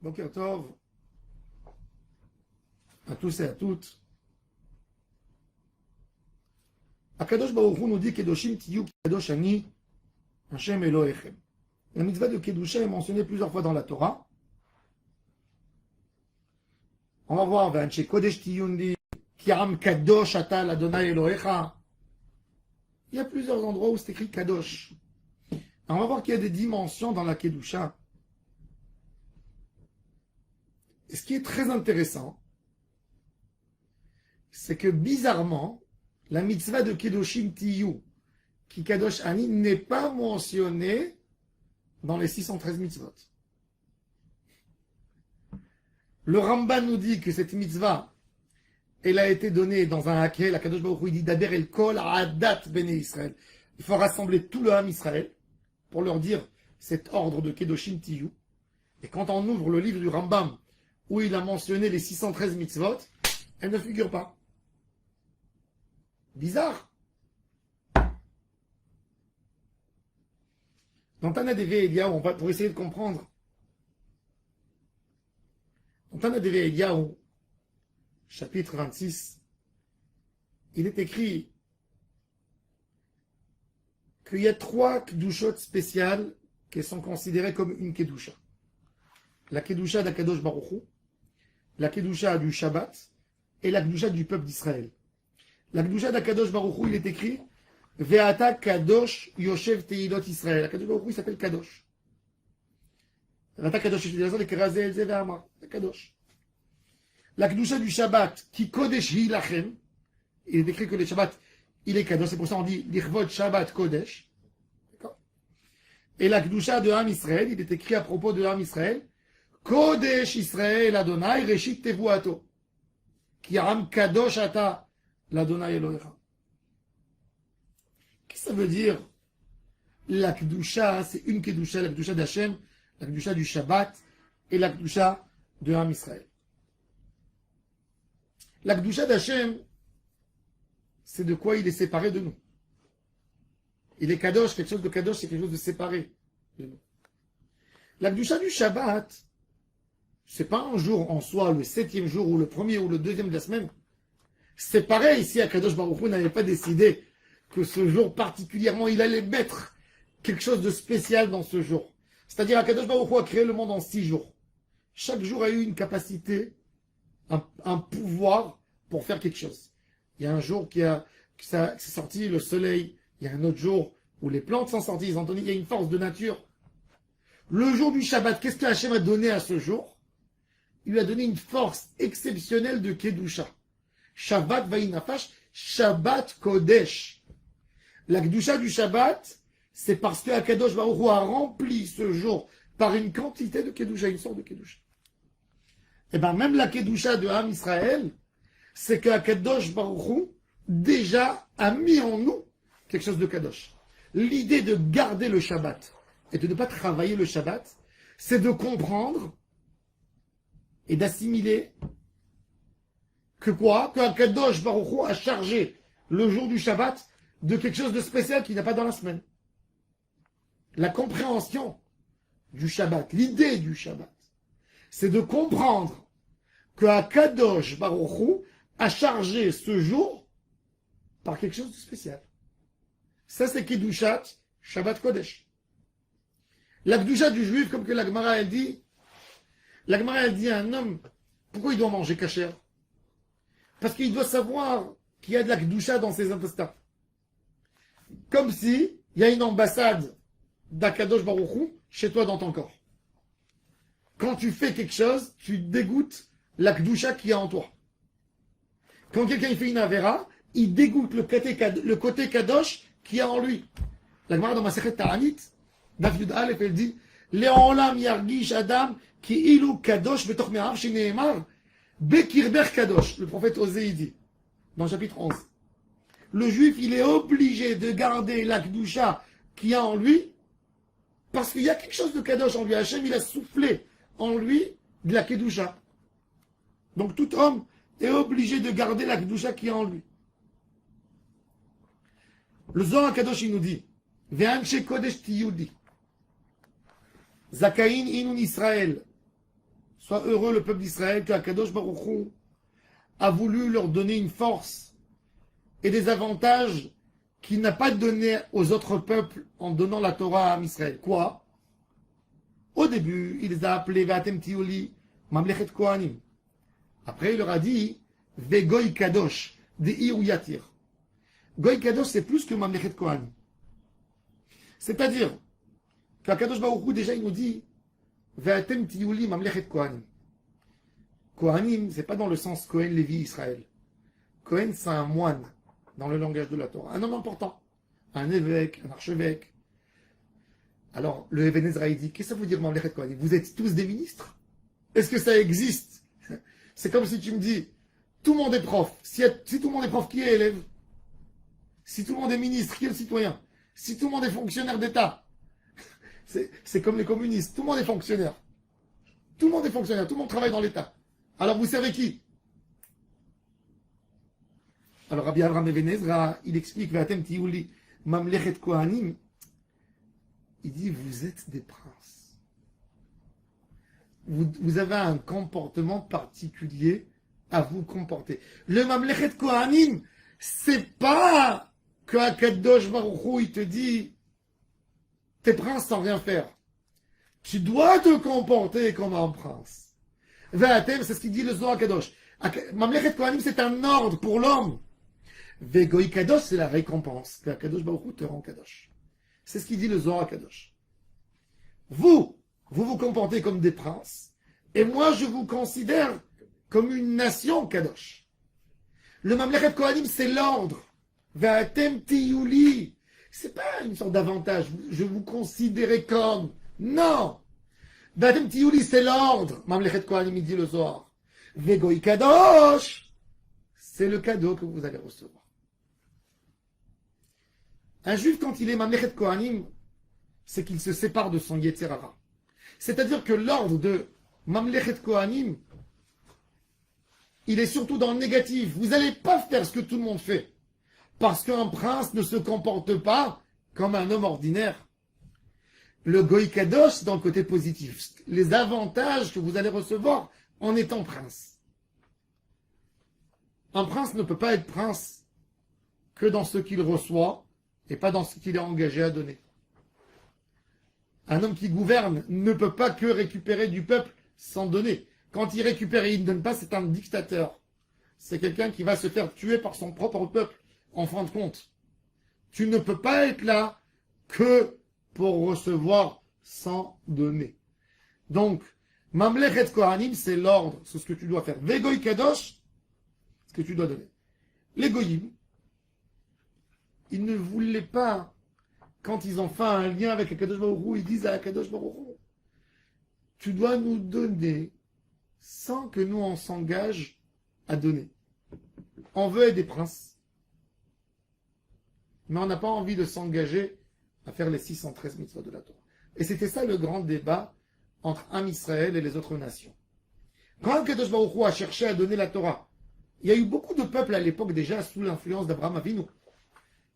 Boker Tov à tous et à toutes. Akadosh Baruch Hu nous dit Kedoshim tiyu kadosh ani Hashem Elohechem. La mitzvah de Kedusha est mentionnée plusieurs fois dans la Torah. On va voir Ve'anche Kodesh tiyundi Kiam Kadosh ata l'Adonai Elohecha. Il y a plusieurs endroits où c'est écrit Kadosh. On va voir qu'il y a des dimensions dans la Kedusha. Et ce qui est très intéressant, c'est que bizarrement, la mitzvah de Kedoshim Tiyu, qui Kadosh Ani, n'est pas mentionnée dans les 613 mitzvot. Le Ramban nous dit que cette mitzvah, elle a été donnée dans un hakel, la Kadosh Baruch Hu, il dit Daber el kol adat bene Israël. Il faut rassembler tout le Ham Israël pour leur dire cet ordre de Kedoshim Tiyu. Et quand on ouvre le livre du Rambam, où il a mentionné les 613 mitzvot, elle ne figure pas. Bizarre. Dans Tana Devé Eliyahu, pour essayer de comprendre, dans Tana Devé Eliyahu, chapitre 26, il est écrit qu'il y a 3 kedushot spéciales qui sont considérées comme une kedusha. La kedusha d'Akadosh Baruch Hu, la kedusha du Shabbat et la kedusha du peuple d'Israël. La kedusha d'Akadosh Baruch Hu, il est écrit Ve'ata Kadosh Yoshev Teilot Israël. Akadosh Baruch Hu, il s'appelle Kadosh. Ve'ata Kadosh Yoshev Teilot Israël, c'est Kadosh. La kedusha du Shabbat, qui Kodesh Hilachem, il est écrit que le Shabbat, il est Kadosh, c'est pour ça qu'on dit Lichvod Shabbat Kodesh. Et la kedusha de Ham Israël, il est écrit à propos de Ham Israël Kodesh Israël Adonai Reshit Tevuato. Ki Ham Kadosh Ata l'Adonai Elohecha. Qu'est-ce que ça veut dire? La kedusha, c'est une kedusha, la kedusha d'Hachem, la kedusha du Shabbat et la kedusha de Ham Israël. La kedusha d'Hachem, c'est de quoi il est séparé de nous. Il est kadosh, quelque chose de kadosh, c'est quelque chose de séparé de nous. La kedusha du Shabbat, c'est pas un jour en soi, le 7e jour ou le 1er ou le 2e de la semaine. C'est pareil, si Akadosh Baruch Hu n'avait pas décidé que ce jour particulièrement, il allait mettre quelque chose de spécial dans ce jour. C'est-à-dire, Akadosh Baruch Hu a créé le monde en 6 jours. Chaque jour a eu une capacité, un pouvoir pour faire quelque chose. Il y a un jour c'est sorti le soleil. Il y a un autre jour où les plantes sont sorties. Ils ont donné, il y a une force de nature. Le jour du Shabbat, qu'est-ce que Hachem a donné à ce jour? Il lui a donné une force exceptionnelle de Kedusha. Shabbat Vaïnafash, Shabbat Kodesh. La Kedusha du Shabbat, c'est parce que Akadosh Baruch Hu a rempli ce jour par une quantité de Kedusha, une sorte de Kedusha. Et bien même la Kedusha de Ham Israël, c'est qu'Akadosh Baruch Hu déjà a mis en nous quelque chose de Kadosh. L'idée de garder le Shabbat et de ne pas travailler le Shabbat, c'est de comprendre et d'assimiler que quoi? Que Akadosh Baruch Hu a chargé le jour du Shabbat de quelque chose de spécial qu'il n'y a pas dans la semaine. La compréhension du Shabbat, l'idée du Shabbat, c'est de comprendre que Akadosh Baruch Hu a chargé ce jour par quelque chose de spécial. Ça, c'est Kedushat Shabbat Kodesh. La Kedusha du juif, comme que la Gemara elle dit, à un homme, pourquoi il doit manger kasher? Parce qu'il doit savoir qu'il y a de la Kedusha dans ses intestins. Comme si il y a une ambassade d'Akadosh Baruch Hu chez toi dans ton corps. Quand tu fais quelque chose, tu dégoûtes la Kedusha qu'il y a en toi. Quand quelqu'un fait une avera, il dégoûte le côté Kadosh qu'il y a en lui. La Gemara dans Masechet Ta'anit, Daf Yud Aleph, elle dit Le'olam yargish Adam ki ilu Kadosh betoch me'av shene'emar bekirber Kadosh. Le prophète Osée dit, dans le chapitre 11. Le juif, il est obligé de garder la Kedusha qu'il y a en lui, parce qu'il y a quelque chose de Kadosh en lui. Hachem, il a soufflé en lui de la Kedusha. Donc tout homme est obligé de garder la Kedusha qu'il y a en lui. Le Zohar Kadosh, il nous dit Ve'anche Kodesh Tiyudi Zakaïn Inun Israël Sois heureux le peuple d'Israël que Akadosh Baruch Hu a voulu leur donner une force et des avantages qu'il n'a pas donné aux autres peuples en donnant la Torah à Israël. Quoi? Au début, il les a appelés Vatem Tioli, Mamlechet Kohanim. Après, il leur a dit Vegoy Kadosh, De'i ou Yatir. Goy Kadosh, c'est plus que Mamlechet Kohanim. C'est-à-dire qu'Akadosh Baruch Hu, déjà, il nous dit Vatem Tioli, Mamlechet Kohanim. Kohanim, c'est pas dans le sens Kohen, Lévi, Israël. Kohen, c'est un moine, dans le langage de la Torah. Un homme important. Un évêque, un archevêque. Alors, le Even Ezra, il dit, qu'est-ce que ça veut dire, Mamlechet Kohanim? Vous êtes tous des ministres? Est-ce que ça existe? C'est comme si tu me dis, tout le monde est prof. Si tout le monde est prof, qui est élève? Si tout le monde est ministre, qui est le citoyen? Si tout le monde est fonctionnaire d'État, c'est comme les communistes. Tout le monde est fonctionnaire. Tout le monde est fonctionnaire. Tout le monde travaille dans l'État. Alors, vous savez qui? Alors, Rabbi Avraham Even Ezra, il explique, Vatem Tiuli, Mamlechet Kohanim, il dit, vous êtes des princes. Vous avez un comportement particulier à vous comporter. Le Mamlechet Kohanim, c'est pas que Akadosh Baruch Hu, il te dit, t'es prince sans rien faire. Tu dois te comporter comme un prince. Vatem, c'est ce qu'il dit le Zohar Kadosh. Mamlechet Kohanim, c'est un ordre pour l'homme. Vegoy Kadosh, c'est la récompense. Que Kadosh Baruch Hu te rend Kadosh. C'est ce qu'il dit le Zohar Kadosh. Vous vous comportez comme des princes, et moi je vous considère comme une nation Kadosh. Le Mamlechet Kohanim, c'est l'ordre. Vatem Tiyuli. C'est pas une sorte d'avantage. Je vous considérais comme. Non. Vatem Tiyuli, c'est l'ordre. Mamlechet Kohanim, il dit le Zohar. Vegoy Kadosh, c'est le cadeau que vous allez recevoir. Un juif, quand il est Mamlechet Kohanim, c'est qu'il se sépare de son Yetzer Hara. C'est-à-dire que l'ordre de Mamlechet Kohanim, il est surtout dans le négatif. Vous n'allez pas faire ce que tout le monde fait. Parce qu'un prince ne se comporte pas comme un homme ordinaire. Le Goy Kadosh, c'est dans le côté positif. Les avantages que vous allez recevoir en étant prince. Un prince ne peut pas être prince que dans ce qu'il reçoit et pas dans ce qu'il est engagé à donner. Un homme qui gouverne ne peut pas que récupérer du peuple sans donner. Quand il récupère et il ne donne pas, c'est un dictateur. C'est quelqu'un qui va se faire tuer par son propre peuple, en fin de compte. Tu ne peux pas être là que pour recevoir sans donner. Donc, Mamlechet Kohanim, c'est l'ordre, c'est ce que tu dois faire. Vegoy Kadosh, ce que tu dois donner. Les Goyim, ils ne voulaient pas, quand ils ont fait un lien avec Akadosh Baruch Hu, ils disent à Akadosh Baruch Hu, tu dois nous donner sans que nous on s'engage à donner. On veut être des princes, mais on n'a pas envie de s'engager à faire les 613 mitzvot de la Torah. Et c'était ça le grand débat entre Am Israël et les autres nations. Quand Akadosh Baruch Hu a cherché à donner la Torah, il y a eu beaucoup de peuples à l'époque déjà sous l'influence d'Abraham Avinu.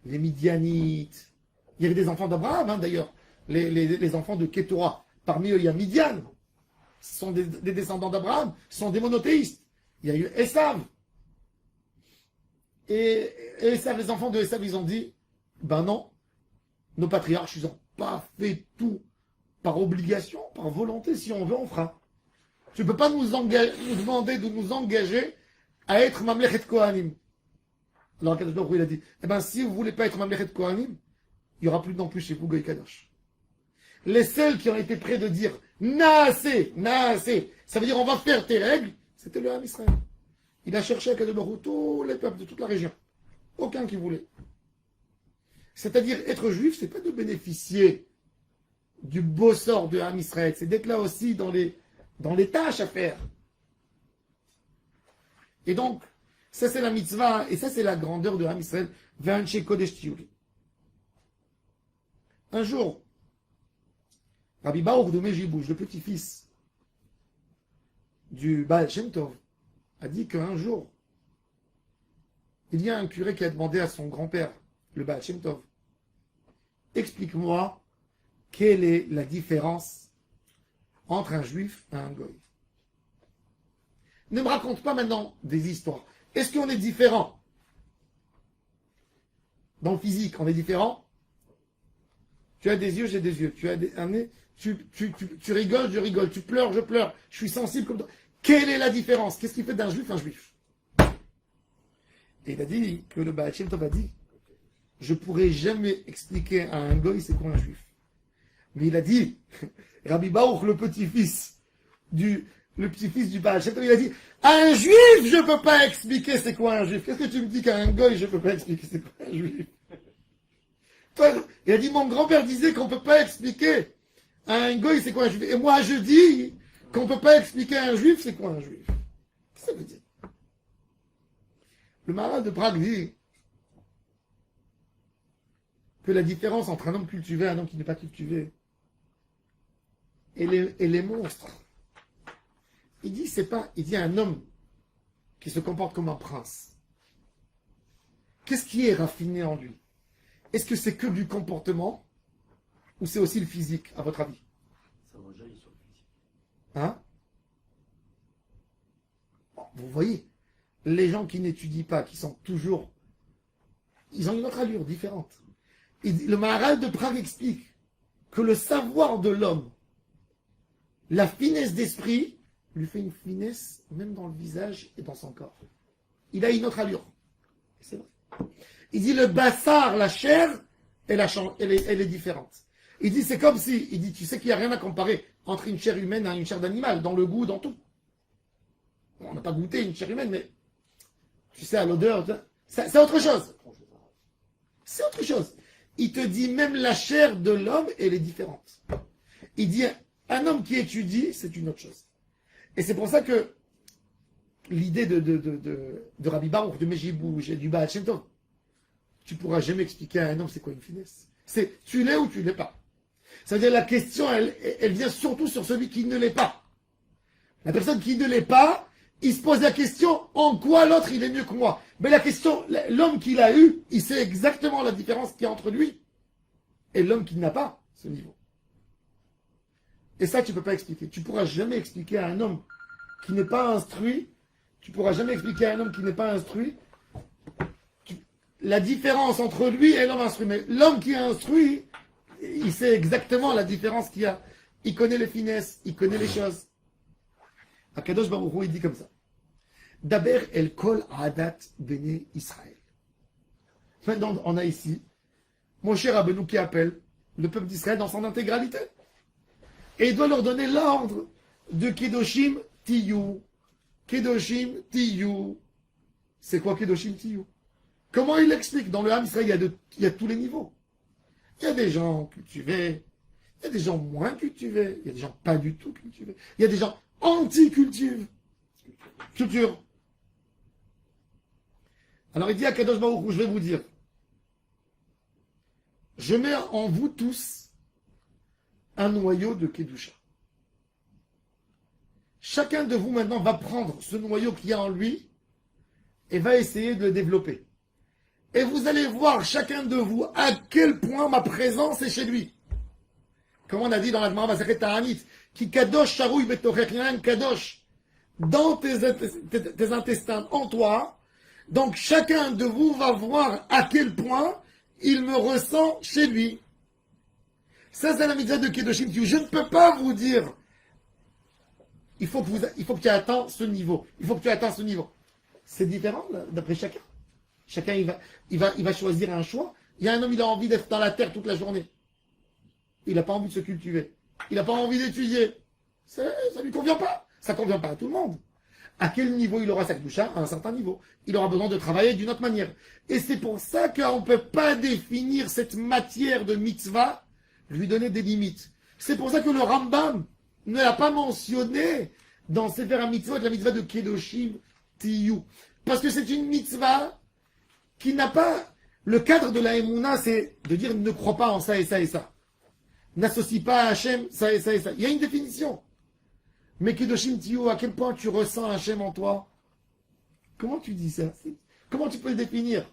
Les Midianites, il y avait des enfants d'Abraham d'ailleurs, les enfants de Ketura. Parmi eux, il y a Midian. Ce sont des descendants d'Abraham, ce sont des monothéistes. Il y a eu Esav. Et Esav, les enfants de Esav, ils ont dit, ben non, nos patriarches, ils n'ont pas fait tout par obligation, par volonté. Si on veut, on fera. Tu ne peux pas nous demander de nous engager à être Mamlechet Kohanim. Alors, Akadosh Baruch Hu, il a dit, eh ben, si vous ne voulez pas être Mamlechet Kohanim, il n'y aura plus non plus chez vous Goy Kadosh. Les seuls qui ont été prêts de dire, Naasé, ça veut dire on va faire tes règles, c'était le Ham Israël. Il a cherché à Akadosh Baruch Hu tous les peuples de toute la région. Aucun qui voulait. C'est-à-dire, être juif, c'est pas de bénéficier du beau sort de Ham Israël, c'est d'être là aussi dans les tâches à faire. Et donc, ça c'est la mitzvah, et ça c'est la grandeur de Ham Israël, Ve'anshe Kodesh Tiyuli. Un jour, Rabbi Baruch de Mejibouj, le petit-fils du Baal Shem Tov, a dit qu'un jour, il y a un curé qui a demandé à son grand-père, le Baal Shem Tov, explique-moi quelle est la différence entre un juif et un goy. Ne me raconte pas maintenant des histoires. Est-ce qu'on est différent? Dans le physique, on est différent? Tu as des yeux, j'ai des yeux. Tu as un nez, tu rigoles, je rigole. Tu pleures, je pleure. Je suis sensible comme toi. Quelle est la différence? Qu'est-ce qui fait d'un juif un juif? Et il a dit que le Baal Shem Tov a dit, je pourrais jamais expliquer à un goy c'est quoi un juif. Mais il a dit, Rabbi Baruch, le petit-fils du Baal Shem Tov, il a dit, à un juif, je peux pas expliquer c'est quoi un juif. Qu'est-ce que tu me dis qu'à un goy, je peux pas expliquer c'est quoi un juif? Toi, il a dit, mon grand-père disait qu'on peut pas expliquer à un goy c'est quoi un juif. Et moi, je dis qu'on peut pas expliquer à un juif c'est quoi un juif. Qu'est-ce que ça veut dire? Le Maharal de Prague dit que la différence entre un homme cultivé et un homme qui n'est pas cultivé, et les monstres, il dit un homme qui se comporte comme un prince. Qu'est-ce qui est raffiné en lui? Est-ce que c'est que du comportement ou c'est aussi le physique, à votre avis? Ça rejaillit sur le physique. Hein? Vous voyez, les gens qui n'étudient pas, qui sont toujours... Ils ont une autre allure différente. Le Maharal de Prague explique que le savoir de l'homme, la finesse d'esprit, lui fait une finesse même dans le visage et dans son corps. Il a une autre allure. C'est vrai. Il dit le bassar, la chair, elle est différente. Il dit c'est comme si, il dit tu sais qu'il n'y a rien à comparer entre une chair humaine et une chair d'animal, dans le goût, dans tout. On n'a pas goûté une chair humaine, mais tu sais, à l'odeur, c'est autre chose. C'est autre chose. Il te dit même la chair de l'homme, elle est différente. Il dit un homme qui étudie, c'est une autre chose. Et c'est pour ça que l'idée de Rabbi Baruch, de Mejibouj et du Baal Shem Tov, tu ne pourras jamais expliquer à un homme c'est quoi une finesse. C'est tu l'es ou tu ne l'es pas. C'est-à-dire la question, elle vient surtout sur celui qui ne l'est pas. La personne qui ne l'est pas, il se pose la question en quoi l'autre il est mieux que moi. Mais la question, l'homme qu'il a eu, il sait exactement la différence qu'il y a entre lui et l'homme qui n'a pas ce niveau. Et ça, tu ne peux pas expliquer. Tu ne pourras jamais expliquer à un homme qui n'est pas instruit, la différence entre lui et l'homme instruit. Mais l'homme qui est instruit, il sait exactement la différence qu'il y a. Il connaît les finesses, il connaît les choses. Akadosh Baruch Hu, il dit comme ça. Daber el kol adat bene Israël. Maintenant, on a ici Moshe Rabbeinu qui appelle le peuple d'Israël dans son intégralité. Et il doit leur donner l'ordre de Kedoshim Tiyu. Kedoshim Tiyu. C'est quoi Kedoshim Tiyu? Comment il explique? Dans le Ham Israël, il y a tous les niveaux. Il y a des gens cultivés, il y a des gens moins cultivés, il y a des gens pas du tout cultivés, il y a des gens anti-culture. Alors il dit à Kadosh Baruch Hu, je vais vous dire, je mets en vous tous un noyau de Kedusha. Chacun de vous maintenant va prendre ce noyau qu'il y a en lui et va essayer de le développer. Et vous allez voir chacun de vous à quel point ma présence est chez lui. Comme on a dit dans la Gemara Masechet Ta'anit, qui kadosh sharouy betochech, il y a un kadosh dans tes intestins, en toi. Donc chacun de vous va voir à quel point il me ressent chez lui. Ça, c'est la mitzvah de Kedoshim. Je ne peux pas vous dire, il faut que tu atteins ce niveau. Il faut que tu atteins ce niveau. C'est différent d'après chacun. Chacun, il va choisir un choix. Il y a un homme, il a envie d'être dans la terre toute la journée. Il n'a pas envie de se cultiver. Il n'a pas envie d'étudier. Ça ne lui convient pas. Ça ne convient pas à tout le monde. À quel niveau il aura sa kedusha? À un certain niveau. Il aura besoin de travailler d'une autre manière. Et c'est pour ça qu'on ne peut pas définir cette matière de mitzvah, lui donner des limites. C'est pour ça que le Rambam ne l'a pas mentionné dans Sefer HaMitzvot, la mitzvah de Kedoshim Tiyu. Parce que c'est une mitzvah qui n'a pas... Le cadre de la Emouna, c'est de dire ne crois pas en ça et ça et ça. N'associe pas à Hachem ça et ça et ça. Il y a une définition. Mais Kedoshim Tiyu, à quel point tu ressens Hachem en toi? Comment tu dis ça? Comment tu peux le définir?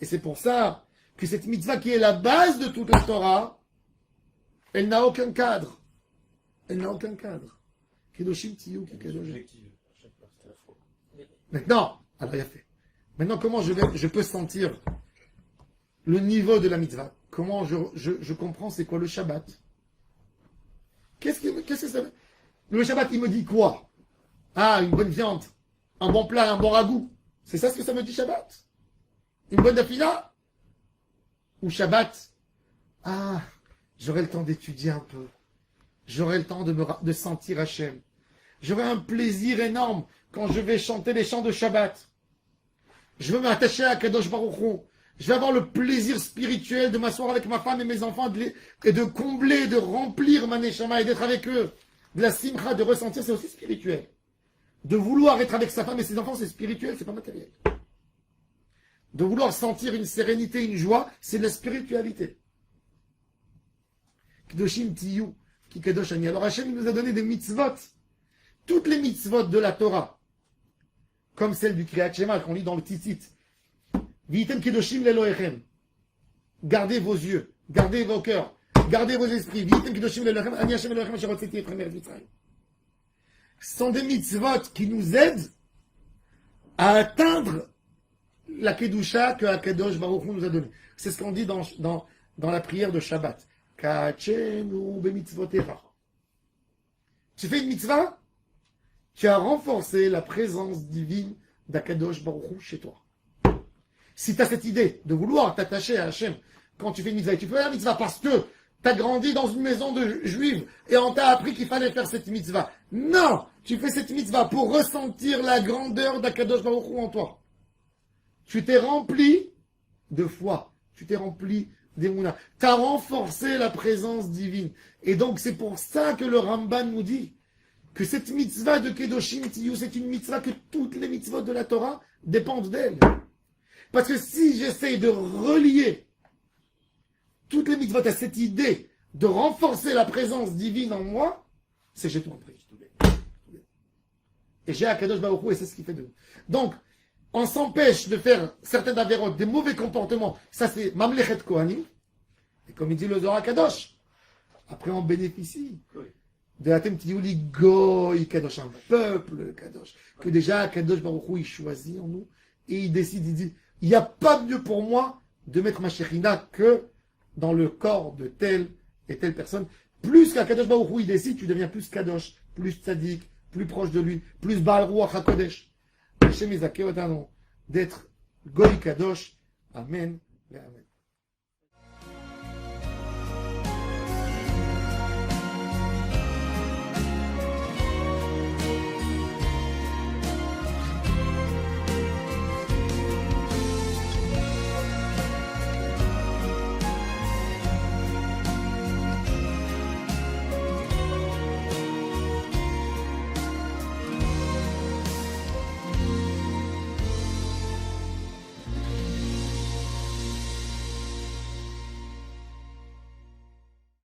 Et c'est pour ça que cette mitzvah qui est la base de toute la Torah, elle n'a aucun cadre. Elle n'a aucun cadre. Kedoshim Tiyu, Objectif. Maintenant, alors il a fait. Maintenant, comment je peux sentir le niveau de la mitzvah? Comment je comprends c'est quoi le Shabbat? Qu'est-ce que ça veut? Le Shabbat, il me dit quoi? Ah, une bonne viande, un bon plat, un bon ragoût. C'est ça ce que ça me dit Shabbat? Une bonne dafila? Ou Shabbat? Ah, j'aurai le temps d'étudier un peu. J'aurai le temps de sentir Hachem. J'aurai un plaisir énorme quand je vais chanter les chants de Shabbat. Je veux m'attacher à Kadosh Baruch Hu. Je vais avoir le plaisir spirituel de m'asseoir avec ma femme et mes enfants et de combler, de remplir ma neshama et d'être avec eux. De la simcha, de ressentir, c'est aussi spirituel. De vouloir être avec sa femme et ses enfants, c'est spirituel, c'est pas matériel. De vouloir sentir une sérénité, une joie, c'est de la spiritualité. Kedoshim tiyu, ki kadosh ani. Alors Hachem nous a donné des mitzvot. Toutes les mitzvot de la Torah, comme celle du Kriyat Shema qu'on lit dans le Tzitzit. Vitem kedoshim leloechem. Gardez vos yeux, gardez vos cœurs, gardez vos esprits. Vitem kedoshim leloechem, ani Hachem leloechem asher hotzeti etchem me'eretz Mitzrayim. Ce sont des mitzvot qui nous aident à atteindre la kedusha que Akadosh Baruch Hu nous a donnée. C'est ce qu'on dit dans la prière de Shabbat. Ka'achenu bemitzvotecha. Tu fais une mitzvah, tu as renforcé la présence divine d'Akadosh Baruch Hu chez toi. Si tu as cette idée de vouloir t'attacher à Hachem quand tu fais une mitzvah, et tu fais la mitzvah parce que tu as grandi dans une maison de juive et on t'a appris qu'il fallait faire cette mitzvah. Non, tu fais cette mitzvah pour ressentir la grandeur d'Akadosh Baruch Hu en toi. Tu t'es rempli de foi, tu t'es rempli d'émouna. Tu as renforcé la présence divine. Et donc c'est pour ça que le Ramban nous dit que cette mitzvah de Kedoshim Tiyu, c'est une mitzvah que toutes les mitzvot de la Torah dépendent d'elle. Parce que si j'essaye de relier toutes les mitzvot à cette idée de renforcer la présence divine en moi, c'est j'ai tout compris. Et j'ai Akadosh Baruch Hu et c'est ce qu'il fait de nous. Donc, on s'empêche de faire certaines avérotes, des mauvais comportements. Ça, c'est Mamlechet Kohanim. Et comme il dit le Zohar Kadosh, après on bénéficie de la thème Tiyuli Goy Kadosh, un peuple Kadosh, que déjà Kadosh Baruch Hu, il choisit en nous, et il décide, il dit, il n'y a pas mieux pour moi de mettre ma Shekhinah que dans le corps de telle et telle personne. Plus qu'à Kadosh Baruch Hu, il décide, tu deviens plus Kadosh, plus Tzadik, plus proche de lui, plus Baal Ruach HaKodesh. Hashem Yizakeh otanu d'être Goy Kadosh. Amen et Amen.